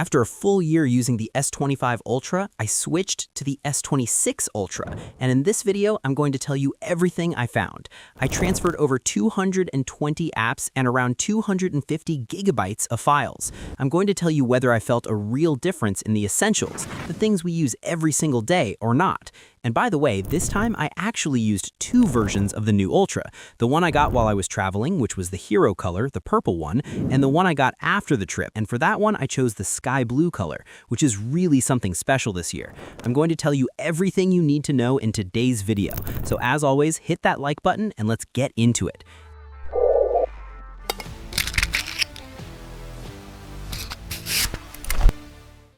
After a full year using the S25 Ultra, I switched to the S26 Ultra, and in this video, I'm going to tell you everything I found. I transferred over 220 apps and around 250 gigabytes of files. I'm going to tell you whether I felt a real difference in the essentials, the things we use every single day or not. And by the way, this time I actually used two versions of the new Ultra. The one I got while I was traveling, which was the hero color, the purple one, and the one I got after the trip. And for that one, I chose the sky blue color, which is really something special this year. I'm going to tell you everything you need to know in today's video. So as always, hit that like button and let's get into it.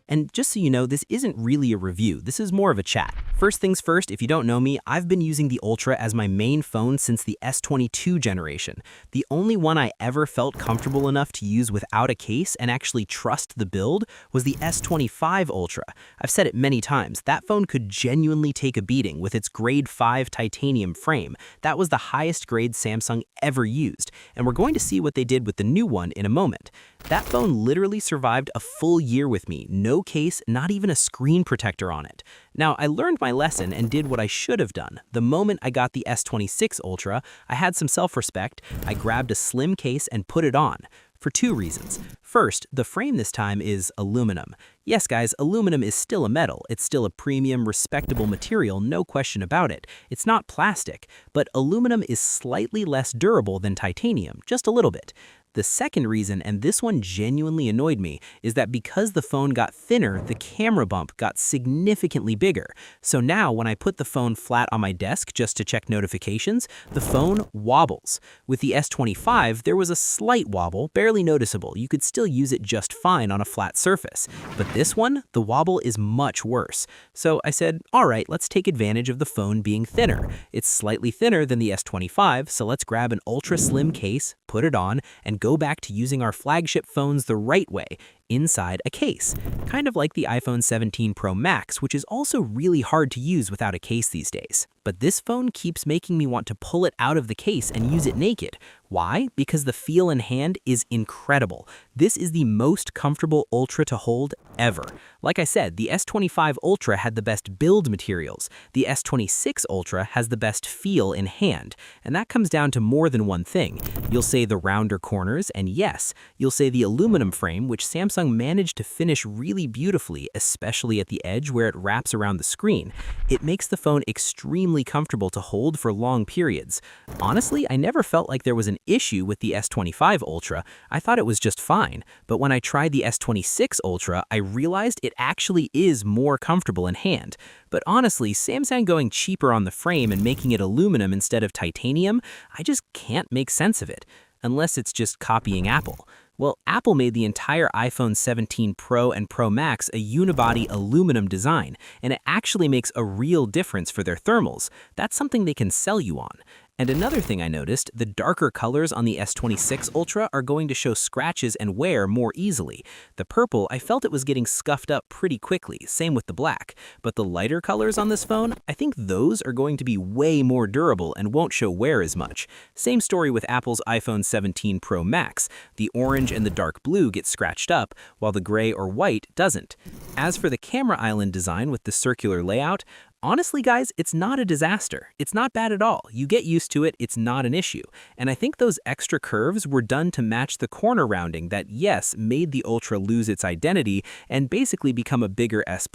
And just so you know, this isn't really a review, this is more of a chat. First things first, if you don't know me, I've been using the Ultra as my main phone since the S22 generation. The only one I ever felt comfortable enough to use without a case and actually trust the build was the S25 Ultra. I've said it many times, that phone could genuinely take a beating with its grade 5 titanium frame. That was the highest grade Samsung ever used, and we're going to see what they did with the new one in a moment. That phone literally survived a full year with me, no case, not even a screen protector on it. Now, I learned my lesson and did what I should have done. The moment I got the S26 Ultra, I had some self-respect. I grabbed a slim case and put it on. For two reasons. First, the frame this time is aluminum. Yes, guys, aluminum is still a metal. It's still a premium, respectable material, no question about it. It's not plastic, but aluminum is slightly less durable than titanium, just a little bit. The second reason, and this one genuinely annoyed me, is that because the phone got thinner, the camera bump got significantly bigger. So now when I put the phone flat on my desk just to check notifications, the phone wobbles. With the S25, there was a slight wobble, barely noticeable. You could still use it just fine on a flat surface. But this one, the wobble is much worse. So I said, all right, let's take advantage of the phone being thinner. It's slightly thinner than the S25, so let's grab an ultra slim case, put it on, and go back to using our flagship phones the right way, inside a case. Kind of like the iPhone 17 Pro Max, which is also really hard to use without a case these days. But this phone keeps making me want to pull it out of the case and use it naked. Why? Because the feel in hand is incredible. This is the most comfortable Ultra to hold ever. Like I said, the S25 Ultra had the best build materials. The S26 Ultra has the best feel in hand. And that comes down to more than one thing. You'll say the rounder corners, and yes, you'll say the aluminum frame, which Samsung managed to finish really beautifully, especially at the edge where it wraps around the screen. It makes the phone extremely comfortable to hold for long periods. Honestly, I never felt like there was an issue with the S25 Ultra. I thought it was just fine. But when I tried the S26 Ultra, I realized it actually is more comfortable in hand. But honestly, Samsung going cheaper on the frame and making it aluminum instead of titanium, I just can't make sense of it. Unless it's just copying Apple. Well, Apple made the entire iPhone 17 Pro and Pro Max a unibody aluminum design, and it actually makes a real difference for their thermals. That's something they can sell you on. And another thing I noticed, the darker colors on the S26 Ultra are going to show scratches and wear more easily. The purple, I felt it was getting scuffed up pretty quickly, same with the black. But the lighter colors on this phone, I think those are going to be way more durable and won't show wear as much. Same story with Apple's iPhone 17 Pro Max. The orange and the dark blue get scratched up, while the gray or white doesn't. As for the camera island design with the circular layout, honestly, guys, it's not a disaster. It's not bad at all. You get used to it, it's not an issue. And I think those extra curves were done to match the corner rounding that, yes, made the Ultra lose its identity and basically become a bigger S+.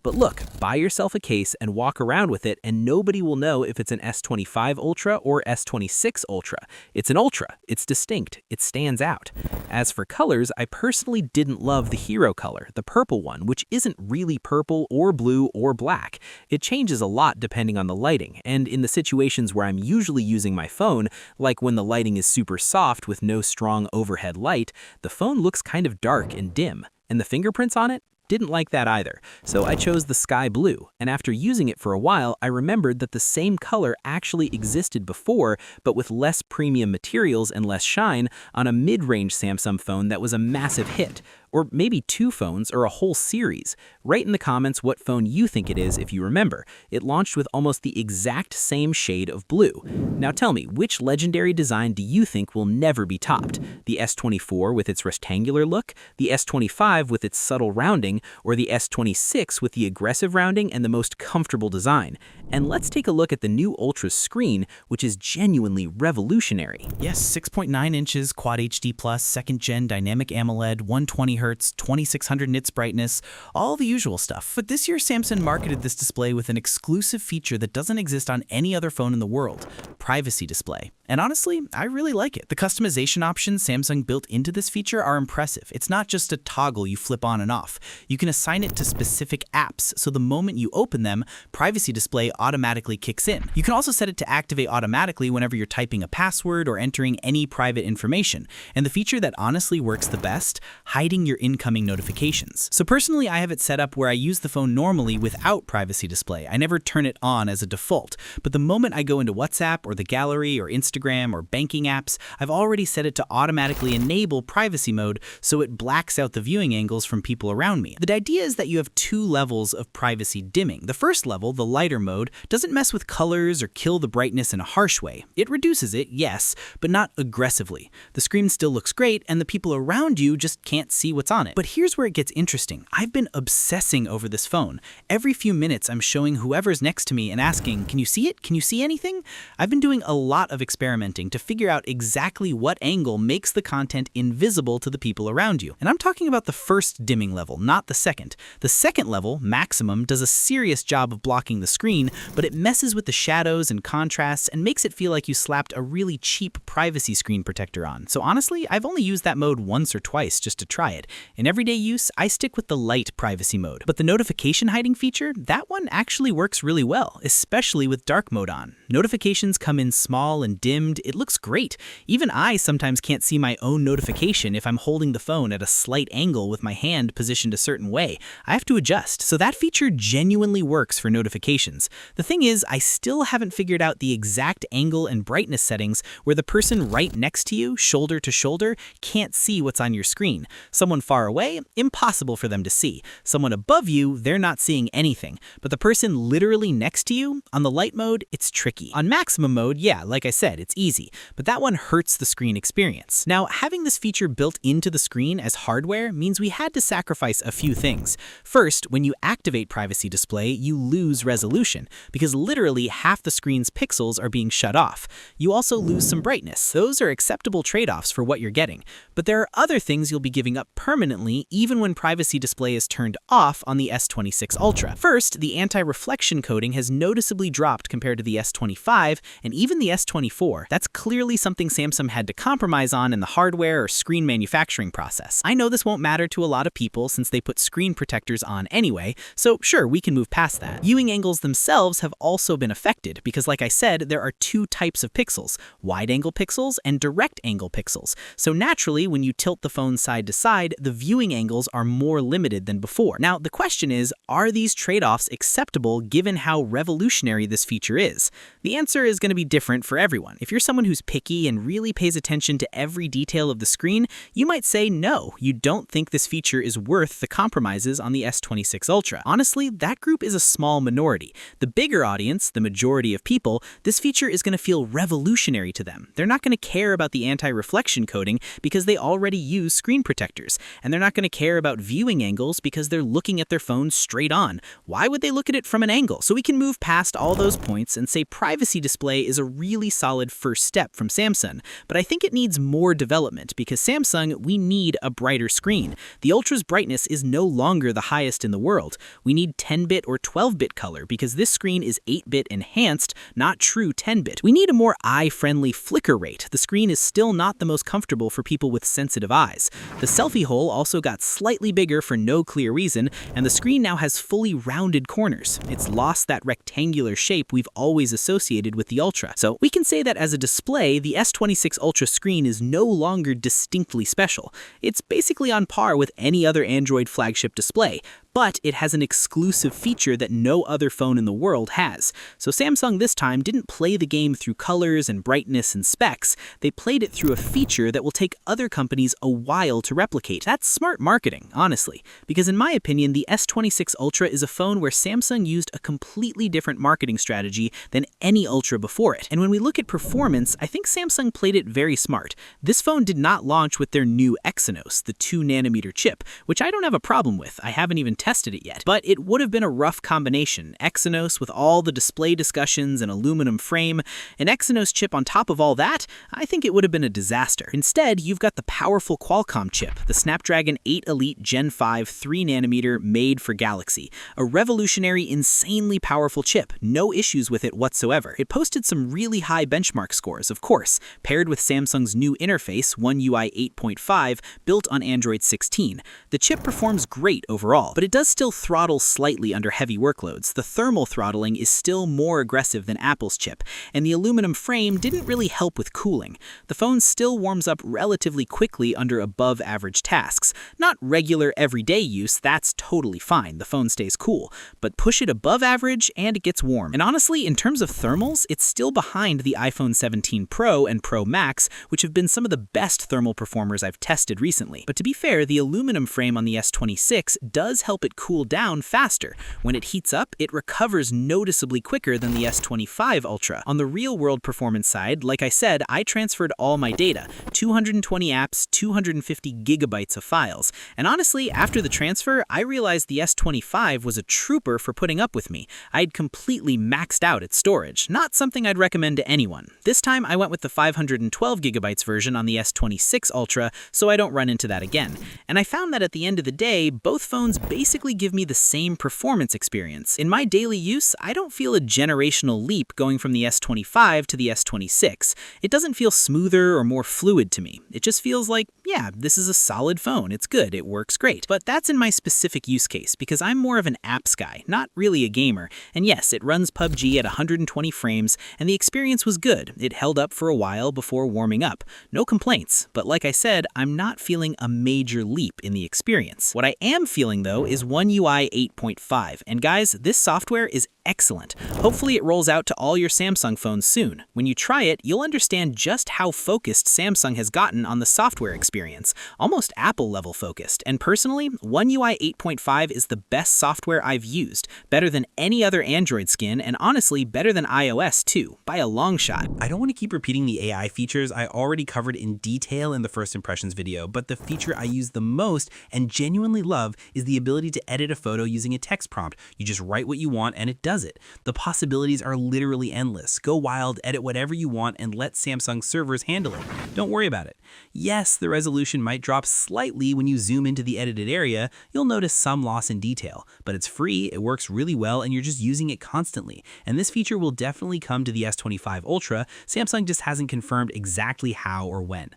But look, buy yourself a case and walk around with it and nobody will know if it's an S25 Ultra or S26 Ultra. It's an Ultra. It's distinct. It stands out. As for colors, I personally didn't love the hero color, the purple one, which isn't really purple or blue or black. It changes a lot depending on the lighting, and in the situations where I'm usually using my phone, like when the lighting is super soft with no strong overhead light, the phone looks kind of dark and dim. And the fingerprints on it? Didn't like that either, so I chose the sky blue, and after using it for a while, I remembered that the same color actually existed before, but with less premium materials and less shine on a mid-range Samsung phone that was a massive hit. Or maybe 2 phones or a whole series? Write in the comments what phone you think it is if you remember. It launched with almost the exact same shade of blue. Now tell me, which legendary design do you think will never be topped? The S24 with its rectangular look, the S25 with its subtle rounding, or the S26 with the aggressive rounding and the most comfortable design? And let's take a look at the new Ultra's screen, which is genuinely revolutionary. Yes, 6.9 inches, Quad HD+, second gen dynamic AMOLED, 120Hz, 2600 nits brightness, all the usual stuff. But this year Samsung marketed this display with an exclusive feature that doesn't exist on any other phone in the world: privacy display. And honestly, I really like it. The customization options Samsung built into this feature are impressive. It's not just a toggle you flip on and off. You can assign it to specific apps, so the moment you open them, privacy display automatically kicks in. You can also set it to activate automatically whenever you're typing a password or entering any private information. And the feature that honestly works the best, hiding your incoming notifications. So personally, I have it set up where I use the phone normally without privacy display. I never turn it on as a default. But the moment I go into WhatsApp or the gallery or Instagram or banking apps, I've already set it to automatically enable privacy mode so it blacks out the viewing angles from people around me. The idea is that you have 2 levels of privacy dimming. The first level, the lighter mode, doesn't mess with colors or kill the brightness in a harsh way. It reduces it, yes, but not aggressively. The screen still looks great and the people around you just can't see what's on it. But here's where it gets interesting. I've been obsessing over this phone. Every few minutes I'm showing whoever's next to me and asking, can you see it? Can you see anything? I've been doing a lot of experimenting to figure out exactly what angle makes the content invisible to the people around you. And I'm talking about the first dimming level, not the second. The second level, maximum, does a serious job of blocking the screen, but it messes with the shadows and contrasts and makes it feel like you slapped a really cheap privacy screen protector on. So honestly, I've only used that mode once or twice just to try it. In everyday use, I stick with the light privacy mode. But the notification hiding feature, that one actually works really well, especially with dark mode on. Notifications come in small and dimmed. It looks great. Even I sometimes can't see my own notification if I'm holding the phone at a slight angle with my hand positioned a certain way. I have to adjust. So that feature genuinely works for notifications. The thing is, I still haven't figured out the exact angle and brightness settings where the person right next to you, shoulder to shoulder, can't see what's on your screen. Someone far away, impossible for them to see. Someone above you, they're not seeing anything. But the person literally next to you, on the light mode, it's tricky. On maximum mode, yeah, like I said, it's easy, but that one hurts the screen experience. Now, having this feature built into the screen as hardware means we had to sacrifice a few things. First, when you activate privacy display, you lose resolution, because literally half the screen's pixels are being shut off. You also lose some brightness. Those are acceptable trade-offs for what you're getting. But there are other things you'll be giving up permanently even when privacy display is turned off on the S26 Ultra. First, the anti-reflection coating has noticeably dropped compared to the S25 and even the S24. That's clearly something Samsung had to compromise on in the hardware or screen manufacturing process. I know this won't matter to a lot of people since they put screen protectors on anyway, so sure, we can move past that. Viewing angles themselves have also been affected because, like I said, there are 2 types of pixels: wide-angle pixels and direct-angle pixels. So naturally, when you tilt the phone side to side, the viewing angles are more limited than before. Now, the question is, are these trade-offs acceptable given how revolutionary this feature is? The answer is going to be different for everyone. If you're someone who's picky and really pays attention to every detail of the screen, you might say no, you don't think this feature is worth the compromises on the S26 Ultra. Honestly, that group is a small minority. The bigger audience, the majority of people, this feature is going to feel revolutionary to them. They're not going to care about the anti-reflection coating because they already use screen protectors, and they're not going to care about viewing angles because they're looking at their phone straight on. Why would they look at it from an angle? So we can move past all those points and say privacy display is a really solid first step from Samsung, but I think it needs more development because Samsung, we need a brighter screen. The Ultra's brightness is no longer the highest in the world. We need 10-bit or 12-bit color because this screen is 8-bit enhanced, not true 10-bit. We need a more eye-friendly flicker rate. The screen is still not the most comfortable for people with sensitive eyes. The selfie hole also got slightly bigger for no clear reason, and the screen now has fully rounded corners. It's lost that rectangular shape we've always associated with the Ultra. So we can say that as a display, the S26 Ultra screen is no longer distinctly special. It's basically on par with any other Android flagship display. but it has an exclusive feature that no other phone in the world has. So Samsung this time didn't play the game through colors and brightness and specs, they played it through a feature that will take other companies a while to replicate. That's smart marketing, honestly, because in my opinion, the S26 Ultra is a phone where Samsung used a completely different marketing strategy than any Ultra before it. And when we look at performance, I think Samsung played it very smart. This phone did not launch with their new Exynos, the 2nm chip, which I don't have a problem with. I haven't even tested it yet. But it would have been a rough combination. Exynos with all the display discussions and aluminum frame, an Exynos chip on top of all that, I think it would have been a disaster. Instead, you've got the powerful Qualcomm chip, the Snapdragon 8 Elite Gen 5 3nm made for Galaxy. A revolutionary, insanely powerful chip, no issues with it whatsoever. It posted some really high benchmark scores, of course, paired with Samsung's new interface, One UI 8.5, built on Android 16. The chip performs great overall, but it does still throttle slightly under heavy workloads. The thermal throttling is still more aggressive than Apple's chip, and the aluminum frame didn't really help with cooling. The phone still warms up relatively quickly under above-average tasks. Not regular everyday use, that's totally fine, the phone stays cool, but push it above average and it gets warm. And honestly, in terms of thermals, it's still behind the iPhone 17 Pro and Pro Max, which have been some of the best thermal performers I've tested recently. But to be fair, the aluminum frame on the S26 does help it cool down faster. When it heats up, it recovers noticeably quicker than the S25 Ultra. On the real-world performance side, like I said, I transferred all my data, 220 apps, 250 gigabytes of files. And honestly, after the transfer, I realized the S25 was a trooper for putting up with me. I'd completely maxed out its storage, not something I'd recommend to anyone. This time, I went with the 512 gigabytes version on the S26 Ultra, so I don't run into that again. And I found that at the end of the day, both phones basically give me the same performance experience. In my daily use, I don't feel a generational leap going from the S25 to the S26. It doesn't feel smoother or more fluid to me. It just feels like, yeah, this is a solid phone, it's good, it works great. But that's in my specific use case, because I'm more of an apps guy, not really a gamer. And yes, it runs PUBG at 120 frames, and the experience was good. It held up for a while before warming up. No complaints, but like I said, I'm not feeling a major leap in the experience. What I am feeling though is One UI 8.5, and guys, this software is excellent. Hopefully it rolls out to all your Samsung phones soon. When you try it, you'll understand just how focused Samsung has gotten on the software experience, almost Apple-level focused. And personally, One UI 8.5 is the best software I've used, better than any other Android skin, and honestly better than iOS too, by a long shot. I don't want to keep repeating the AI features I already covered in detail in the first impressions video, but the feature I use the most and genuinely love is the ability to edit a photo using a text prompt. You just write what you want and it does it. The possibilities are literally endless. Go wild, edit whatever you want, and let Samsung servers handle it. Don't worry about it. Yes, the resolution might drop slightly when you zoom into the edited area. You'll notice some loss in detail, but it's free, it works really well, and you're just using it constantly. And this feature will definitely come to the S25 Ultra. Samsung just hasn't confirmed exactly how or when.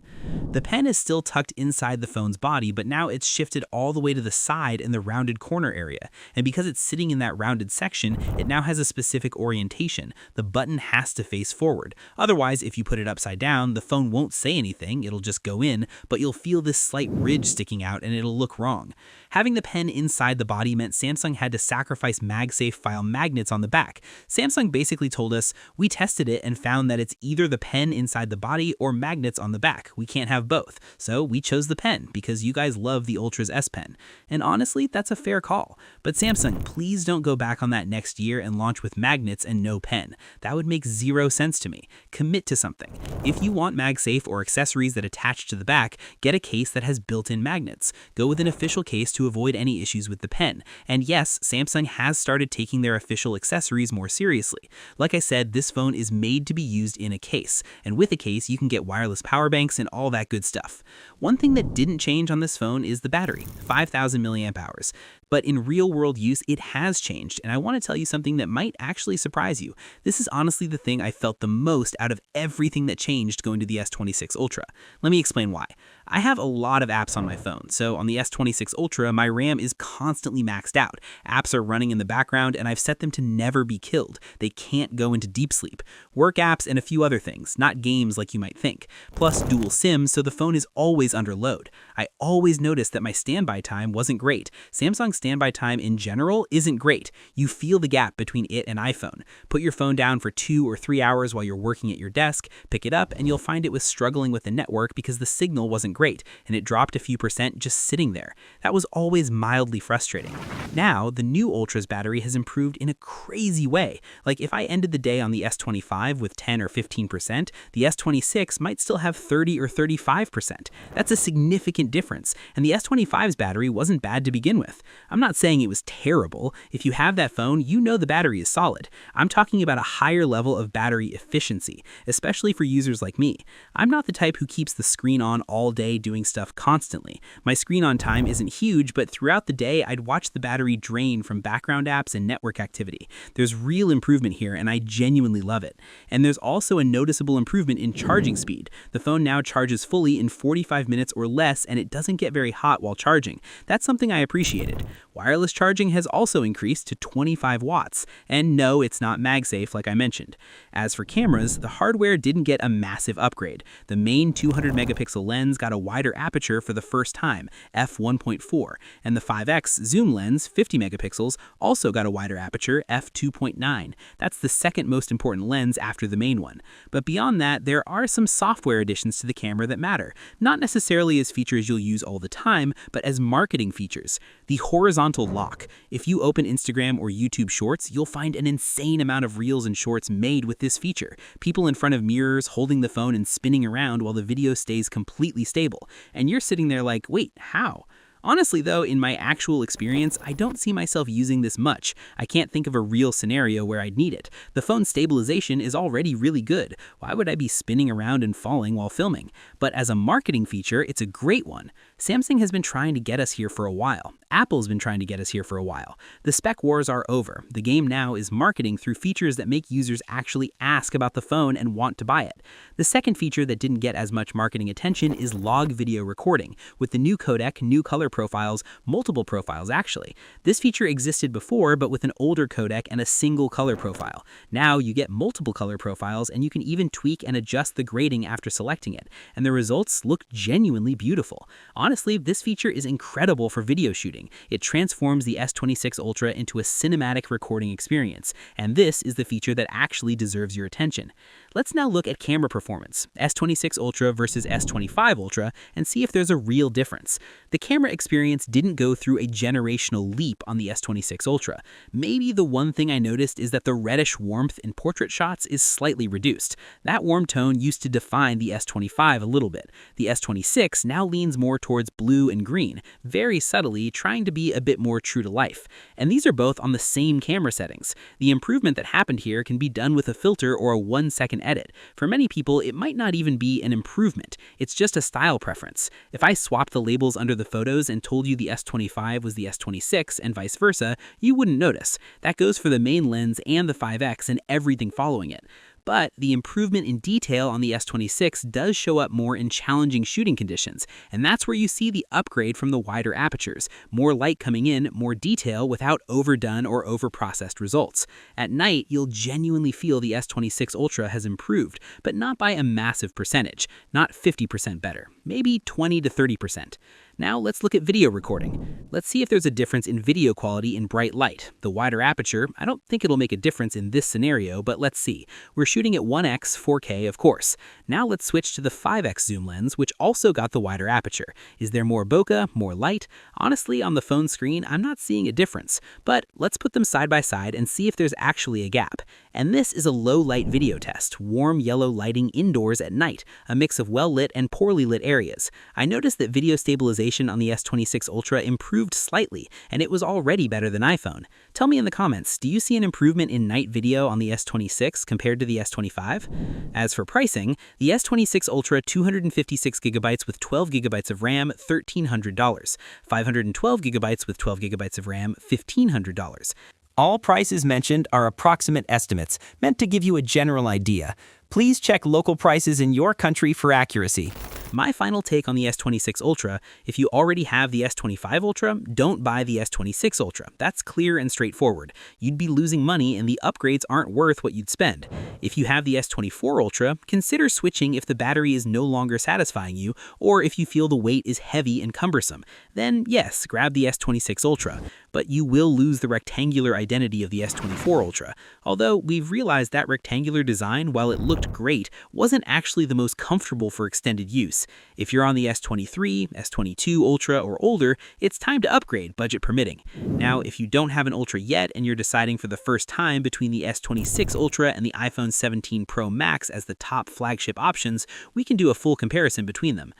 The pen is still tucked inside the phone's body, but now it's shifted all the way to the side in the rounded corner area. And because it's sitting in that rounded section, it now has a specific orientation. The button has to face forward. Otherwise, if you put it upside down, the phone won't say anything, it'll just go in, but you'll feel this slight ridge sticking out and it'll look wrong. Having the pen inside the body meant Samsung had to sacrifice MagSafe file magnets on the back. Samsung basically told us, we tested it and found that it's either the pen inside the body or magnets on the back. We can't have both. So we chose the pen because you guys love the Ultra's S Pen. And honestly, that's a fair call. But Samsung, please don't go back on that next year and launch with magnets and no pen. That would make zero sense to me. Commit to something. If you want MagSafe or accessories that attach to the back, get a case that has built-in magnets. Go with an official case to avoid any issues with the pen. And yes, Samsung has started taking their official accessories more seriously. Like I said, this phone is made to be used in a case. And with a case, you can get wireless power banks and all that good stuff. One thing that didn't change on this phone is the battery, 5,000 milliamp hours. But in real-world use, it has changed, and I want to tell you something that might actually surprise you. This is honestly the thing I felt the most out of everything that changed going to the S26 Ultra. Let me explain why. I have a lot of apps on my phone, so on the S26 Ultra, my RAM is constantly maxed out. Apps are running in the background, and I've set them to never be killed. They can't go into deep sleep. Work apps and a few other things, not games like you might think. Plus dual SIMs, so the phone is always under load. I always noticed that my standby time wasn't great. Samsung's standby time in general isn't great. You feel the gap between it and iPhone. Put your phone down for 2 or 3 hours while you're working at your desk, pick it up, and you'll find it was struggling with the network because the signal wasn't great, and it dropped a few percent just sitting there. That was always mildly frustrating. Now, the new Ultra's battery has improved in a crazy way. Like if I ended the day on the S25 with 10 or 15%, the S26 might still have 30 or 35%. That's a significant difference, and the S25's battery wasn't bad to begin with. I'm not saying it was terrible. If you have that phone, you know the battery is solid. I'm talking about a higher level of battery efficiency, especially for users like me. I'm not the type who keeps the screen on all day doing stuff constantly. My screen on time isn't huge, but throughout the day, I'd watch the battery drain from background apps and network activity. There's real improvement here, and I genuinely love it. And there's also a noticeable improvement in charging speed. The phone now charges fully in 45 minutes or less, and it doesn't get very hot while charging. That's something I appreciated. Wireless charging has also increased to 25 watts. And no, it's not MagSafe like I mentioned. As for cameras, the hardware didn't get a massive upgrade. The main 200 megapixel lens got a wider aperture for the first time, f1.4, and the 5x zoom lens, 50 megapixels, also got a wider aperture, f2.9. That's the second most important lens after the main one. But beyond that, there are some software additions to the camera that matter, not necessarily as features you'll use all the time, but as marketing features. The horizontal lock. If you open Instagram or YouTube Shorts, you'll find an insane amount of reels and shorts made with this feature. People in front of mirrors holding the phone and spinning around while the video stays completely stable. And you're sitting there like, wait, how? Honestly though, in my actual experience, I don't see myself using this much. I can't think of a real scenario where I'd need it. The phone's stabilization is already really good. Why would I be spinning around and falling while filming? But as a marketing feature, it's a great one. Samsung has been trying to get us here for a while. Apple's been trying to get us here for a while. The spec wars are over. The game now is marketing through features that make users actually ask about the phone and want to buy it. The second feature that didn't get as much marketing attention is log video recording. With the new codec, new color profiles, multiple profiles actually. This feature existed before, but with an older codec and a single color profile. Now you get multiple color profiles, and you can even tweak and adjust the grading after selecting it, and the results look genuinely beautiful. Honestly, this feature is incredible for video shooting. It transforms the S26 Ultra into a cinematic recording experience, and this is the feature that actually deserves your attention. Let's now look at camera performance, S26 Ultra versus S25 Ultra, and see if there's a real difference. The camera experience didn't go through a generational leap on the S26 Ultra. Maybe the one thing I noticed is that the reddish warmth in portrait shots is slightly reduced. That warm tone used to define the S25 a little bit. The S26 now leans more towards blue and green, very subtly trying to be a bit more true to life. And these are both on the same camera settings. The improvement that happened here can be done with a filter or a 1-second edit. For many people, it might not even be an improvement. It's just a style preference. If I swapped the labels under the photos and told you the S25 was the S26 and vice versa, you wouldn't notice. That goes for the main lens and the 5X and everything following it. But the improvement in detail on the S26 does show up more in challenging shooting conditions, and that's where you see the upgrade from the wider apertures. More light coming in, more detail without overdone or overprocessed results. At night, you'll genuinely feel the S26 Ultra has improved, but not by a massive percentage, not 50% better, maybe 20 to 30%. Now let's look at video recording. Let's see if there's a difference in video quality in bright light. The wider aperture, I don't think it'll make a difference in this scenario, but let's see. We're shooting at 1x 4K, of course. Now let's switch to the 5x zoom lens, which also got the wider aperture. Is there more bokeh, more light? Honestly, on the phone screen, I'm not seeing a difference. But let's put them side by side and see if there's actually a gap. And this is a low light video test, warm yellow lighting indoors at night, a mix of well lit and poorly lit areas. I noticed that video stabilization on the S26 Ultra improved slightly, and it was already better than iPhone. Tell me in the comments, do you see an improvement in night video on the S26 compared to the S25? As for pricing, the S26 Ultra 256 gigabytes with 12 gigabytes of RAM, $1,300. 512 gigabytes with 12 gigabytes of RAM, $1,500. All prices mentioned are approximate estimates, meant to give you a general idea. Please check local prices in your country for accuracy. My final take on the S26 Ultra: if you already have the S25 Ultra, don't buy the S26 Ultra. That's clear and straightforward. You'd be losing money and the upgrades aren't worth what you'd spend. If you have the S24 Ultra, consider switching if the battery is no longer satisfying you or if you feel the weight is heavy and cumbersome. Then yes, grab the S26 Ultra. But you will lose the rectangular identity of the S24 Ultra. Although we've realized that rectangular design, while it looked great, wasn't actually the most comfortable for extended use. If you're on the S23, S22 Ultra or older, it's time to upgrade, budget permitting. Now, if you don't have an Ultra yet and you're deciding for the first time between the S26 Ultra and the iPhone 17 Pro Max as the top flagship options, we can do a full comparison between them.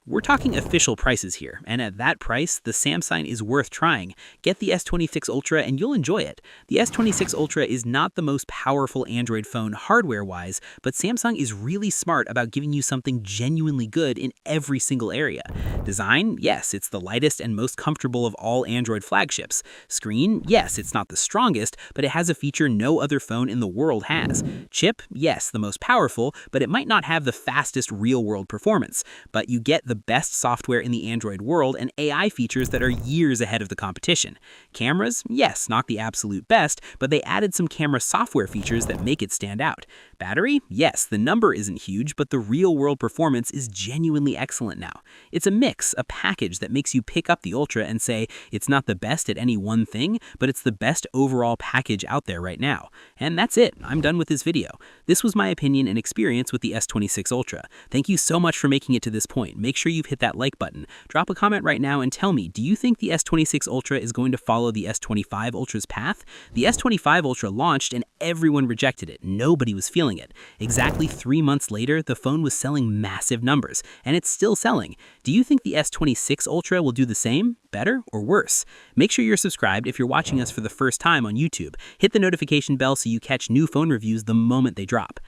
We're talking official prices here, and at that price, the Samsung is worth trying. Get the S26 Ultra and you'll enjoy it. The S26 Ultra is not the most powerful Android phone hardware-wise, but Samsung is really smart about giving you something genuinely good in every single area. Design? Yes, it's the lightest and most comfortable of all Android flagships. Screen? Yes, it's not the strongest, but it has a feature no other phone in the world has. Chip? Yes, the most powerful, but it might not have the fastest real-world performance. But you get the best software in the Android world and AI features that are years ahead of the competition. Cameras? Yes, not the absolute best, but they added some camera software features that make it stand out. Battery? Yes, the number isn't huge, but the real-world performance is genuinely excellent now. It's a mix, a package that makes you pick up the Ultra and say, it's not the best at any one thing, but it's the best overall package out there right now. And that's it. I'm done with this video. This was my opinion and experience with the S26 Ultra. Thank you so much for making it to this point. Make sure you've hit that like button. Drop a comment right now and tell me, do you think the S26 Ultra is going to follow the S25 Ultra's path? The S25 Ultra launched and everyone rejected it. Nobody was feeling it. Exactly 3 months later, the phone was selling massive numbers, and it's still selling. Do you think the S26 Ultra will do the same, better, or worse? Make sure you're subscribed if you're watching us for the first time on YouTube. Hit the notification bell so you catch new phone reviews the moment they drop.